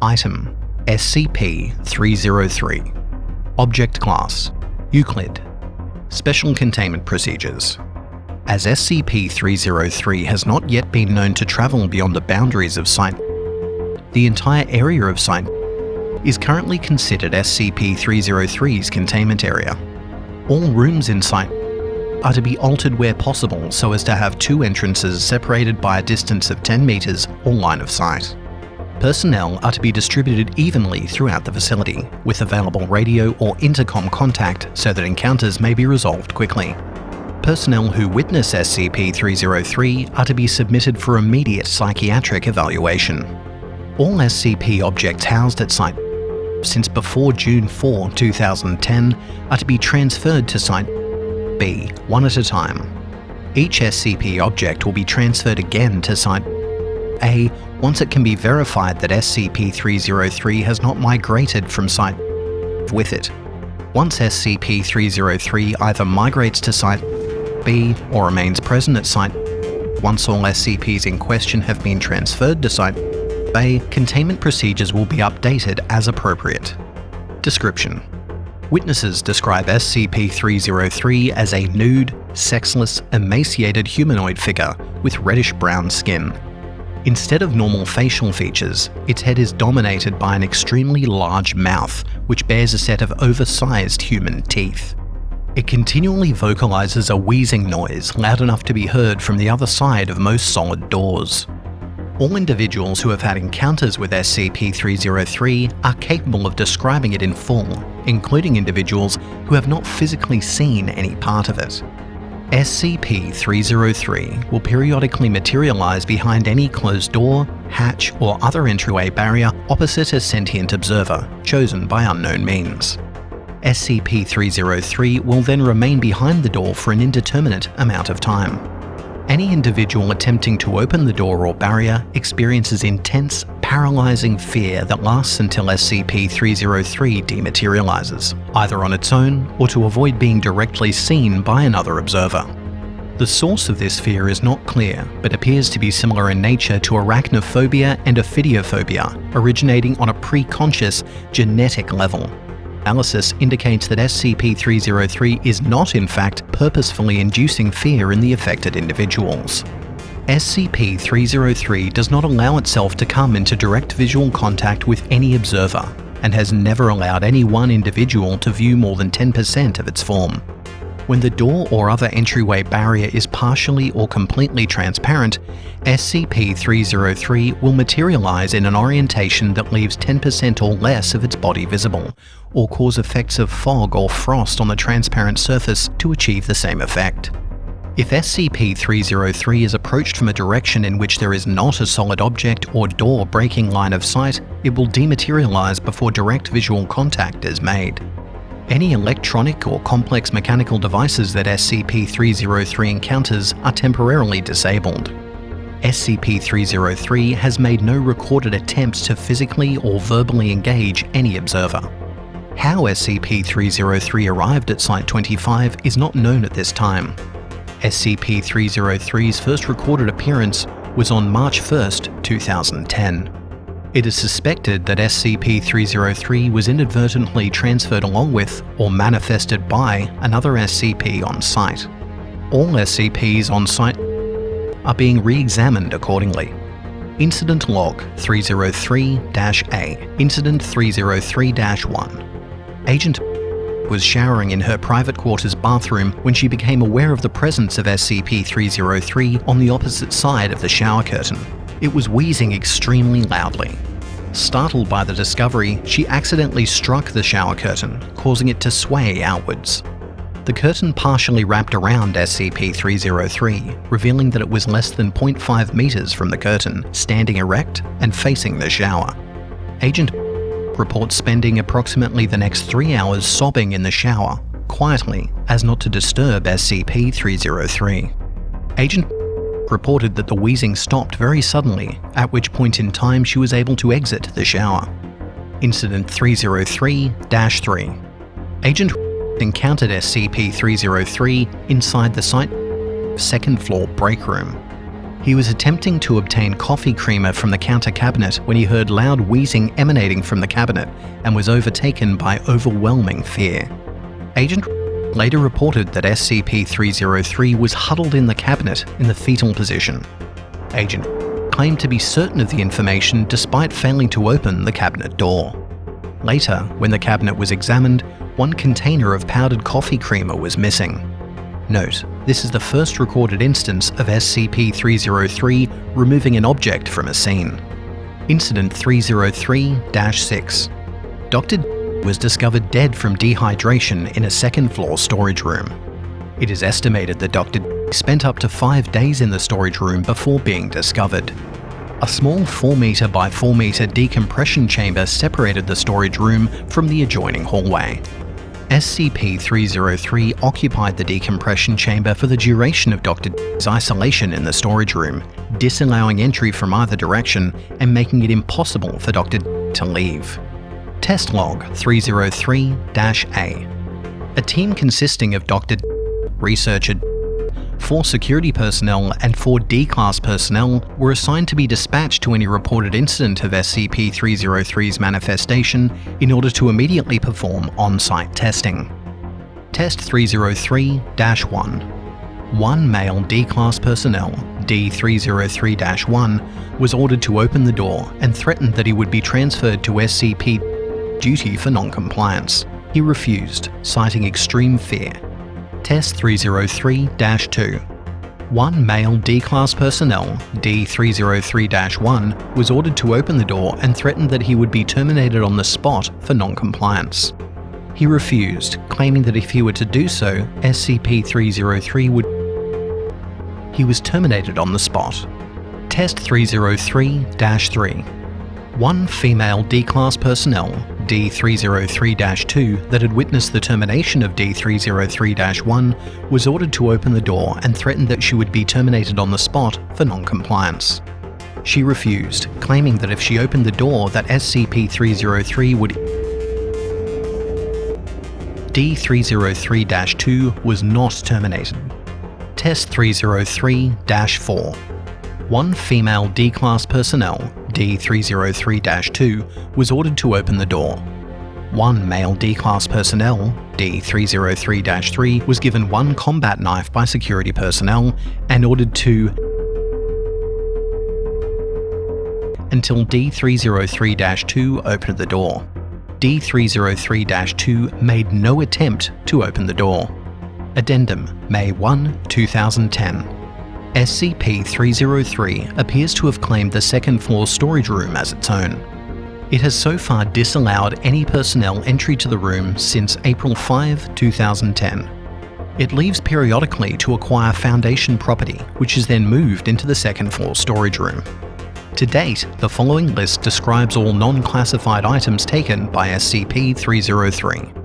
Item: SCP-303. Object Class: Euclid. Special Containment Procedures. As SCP-303 has not yet been known to travel beyond the boundaries of Site, the entire area of Site is currently considered SCP-303's containment area. All rooms in Site are to be altered where possible so as to have two entrances separated by a distance of 10 meters or line of sight. Personnel are to be distributed evenly throughout the facility, with available radio or intercom contact so that encounters may be resolved quickly. Personnel who witness SCP-303 are to be submitted for immediate psychiatric evaluation. All SCP objects housed at Site since before June 4, 2010 are to be transferred to Site B, one at a time. Each SCP object will be transferred again to Site A once it can be verified that SCP-303 has not migrated from Site with it. Once SCP-303 either migrates to Site B or remains present at Site, once all SCPs in question have been transferred to Site A, containment procedures will be updated as appropriate. Description: Witnesses describe SCP-303 as a nude, sexless, emaciated humanoid figure with reddish-brown skin. Instead of normal facial features, its head is dominated by an extremely large mouth, which bears a set of oversized human teeth. It continually vocalizes a wheezing noise loud enough to be heard from the other side of most solid doors. All individuals who have had encounters with SCP-303 are capable of describing it in full, including individuals who have not physically seen any part of it. SCP-303 will periodically materialize behind any closed door, hatch, or other entryway barrier opposite a sentient observer, chosen by unknown means. SCP-303 will then remain behind the door for an indeterminate amount of time. Any individual attempting to open the door or barrier experiences intense, paralyzing fear that lasts until SCP-303 dematerializes, either on its own or to avoid being directly seen by another observer. The source of this fear is not clear, but appears to be similar in nature to arachnophobia and ophidiophobia, originating on a pre-conscious, genetic level. Analysis indicates that SCP-303 is not in fact purposefully inducing fear in the affected individuals. SCP-303 does not allow itself to come into direct visual contact with any observer, and has never allowed any one individual to view more than 10% of its form. When the door or other entryway barrier is partially or completely transparent, SCP-303 will materialize in an orientation that leaves 10% or less of its body visible, or cause effects of fog or frost on the transparent surface to achieve the same effect. If SCP-303 is approached from a direction in which there is not a solid object or door breaking line of sight, it will dematerialize before direct visual contact is made. Any electronic or complex mechanical devices that SCP-303 encounters are temporarily disabled. SCP-303 has made no recorded attempts to physically or verbally engage any observer. How SCP-303 arrived at Site-25 is not known at this time. SCP-303's first recorded appearance was on March 1, 2010. It is suspected that SCP-303 was inadvertently transferred along with or manifested by another SCP on Site. All SCPs on Site are being re-examined accordingly. Incident Log 303-A. Incident 303-1. Agent was showering in her private quarters bathroom when she became aware of the presence of SCP-303 on the opposite side of the shower curtain. It was wheezing extremely loudly. Startled by the discovery, she accidentally struck the shower curtain, causing it to sway outwards. The curtain partially wrapped around SCP-303, revealing that it was less than 0.5 meters from the curtain, standing erect and facing the shower. Agent reports spending approximately the next 3 hours sobbing in the shower, quietly, as not to disturb SCP-303. Agent reported that the wheezing stopped very suddenly, at which point in time she was able to exit the shower. Incident 303-3. Agent encountered SCP-303 inside the Site second floor break room. He was attempting to obtain coffee creamer from the counter cabinet when he heard loud wheezing emanating from the cabinet and was overtaken by overwhelming fear. Agent later reported that SCP-303 was huddled in the cabinet in the fetal position. Agent claimed to be certain of the information despite failing to open the cabinet door. Later, when the cabinet was examined, one container of powdered coffee creamer was missing. Note, this is the first recorded instance of SCP-303 removing an object from a scene. Incident 303-6. Dr. was discovered dead from dehydration in a second-floor storage room. It is estimated that Dr. spent up to 5 days in the storage room before being discovered. A small 4 meter by 4 meter decompression chamber separated the storage room from the adjoining hallway. SCP-303 occupied the decompression chamber for the duration of Dr. isolation in the storage room, disallowing entry from either direction and making it impossible for Dr. to leave. Test Log 303-A. A team consisting of Dr. researcher, 4 security personnel and 4 D-Class personnel were assigned to be dispatched to any reported incident of SCP-303's manifestation in order to immediately perform on-site testing. Test 303-1. 1 male D-Class personnel, D-303-1, was ordered to open the door and threatened that he would be transferred to SCP duty for non-compliance. He refused, citing extreme fear. Test 303-2. 1 male D-Class personnel, D-303-1, was ordered to open the door and threatened that he would be terminated on the spot for non-compliance. He refused, claiming that if he were to do so, SCP-303 would... He was terminated on the spot. Test 303-3. 1 female D-Class personnel, D-303-2, that had witnessed the termination of D-303-1 was ordered to open the door and threatened that she would be terminated on the spot for non-compliance. She refused, claiming that if she opened the door that SCP-303 would... D-303-2 was not terminated. Test 303-4. 1 female D-Class personnel, D-303-2, was ordered to open the door. 1 male D-Class personnel, D-303-3, was given 1 combat knife by security personnel and ordered to until D-303-2 opened the door. D-303-2 made no attempt to open the door. Addendum, May 1, 2010. SCP-303 appears to have claimed the second-floor storage room as its own. It has so far disallowed any personnel entry to the room since April 5, 2010. It leaves periodically to acquire Foundation property, which is then moved into the second-floor storage room. To date, the following list describes all non-classified items taken by SCP-303.